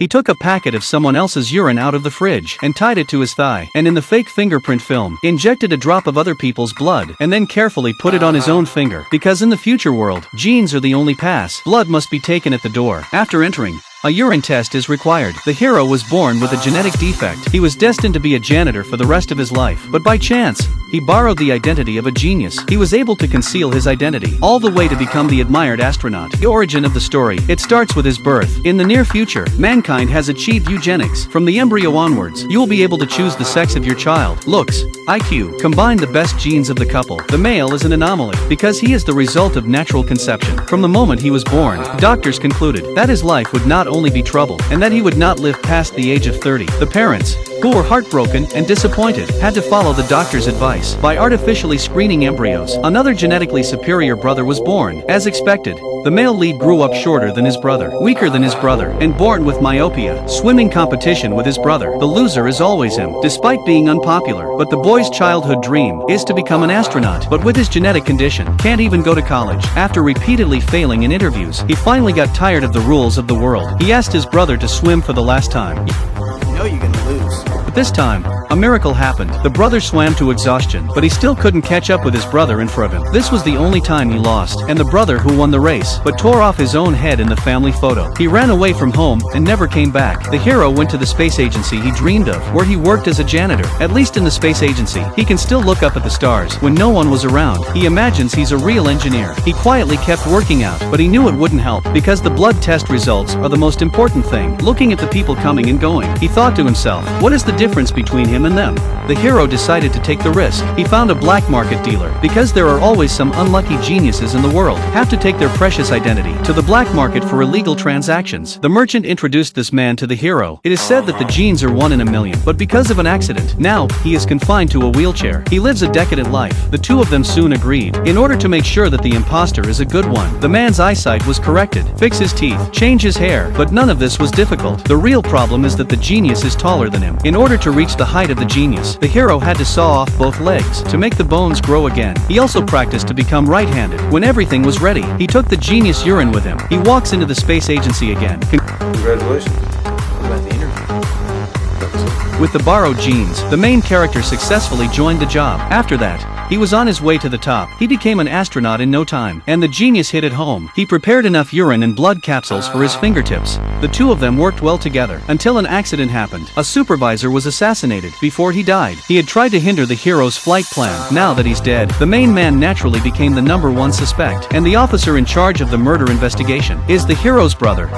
He took a packet of someone else's urine out of the fridge and tied it to his thigh, and in the fake fingerprint film, injected a drop of other people's blood and then carefully put it on his own finger, because in the future world, genes are the only pass. Blood must be taken at the door. After entering, a urine test is required. The hero was born with a genetic defect. He was destined to be a janitor for the rest of his life, but by chance, he borrowed the identity of a genius. He was able to conceal his identity, all the way to become the admired astronaut. The origin of the story. It starts with his birth. In the near future, mankind has achieved eugenics. From the embryo onwards, you will be able to choose the sex of your child. Looks, IQ, combine the best genes of the couple. The male is an anomaly, because he is the result of natural conception. From the moment he was born, doctors concluded that his life would not only be trouble, and that he would not live past the age of 30. The parents, who were heartbroken and disappointed, had to follow the doctor's advice. By artificially screening embryos, another genetically superior brother was born. As expected, the male lead grew up shorter than his brother, weaker than his brother, and born with myopia. Swimming competition with his brother. The loser is always him, despite being unpopular. But the boy's childhood dream is to become an astronaut. But with his genetic condition, can't even go to college. After repeatedly failing in interviews, he finally got tired of the rules of the world. He asked his brother to swim for the last time. You know you're gonna lose. But this time, a miracle happened. The brother swam to exhaustion, but he still couldn't catch up with his brother in front of him. This was the only time he lost, and the brother who won the race, but tore off his own head in the family photo. He ran away from home and never came back. The hero went to the space agency he dreamed of, where he worked as a janitor. At least in the space agency, he can still look up at the stars when no one was around. He imagines he's a real engineer. He quietly kept working out, but he knew it wouldn't help, because the blood test results are the most important thing. Looking at the people coming and going, he thought to himself, what is the difference between him and them? The hero decided to take the risk. He found a black market dealer, because there are always some unlucky geniuses in the world, have to take their precious identity to the black market for illegal transactions. The merchant introduced this man to the hero. It is said that the genes are 1 in a million, but because of an accident, now he is confined to a wheelchair. He lives a decadent life. The two of them soon agreed. In order to make sure that the imposter is a good one, the man's eyesight was corrected, fix his teeth, change his hair, but none of this was difficult. The real problem is that the genius is taller than him. In order to reach the height of the genius, the hero had to saw off both legs to make the bones grow again. He also practiced to become right-handed. When everything was ready, he took the genius urine with him. He walks into the space agency again. Congratulations. What about the interview? With the borrowed genes, the main character successfully joined the job. After that, he was on his way to the top. He became an astronaut in no time, and the genius hit it home. He prepared enough urine and blood capsules for his fingertips. The two of them worked well together, until an accident happened. A supervisor was assassinated. Before he died, he had tried to hinder the hero's flight plan. Now that he's dead, the main man naturally became the #1 suspect, and the officer in charge of the murder investigation is the hero's brother.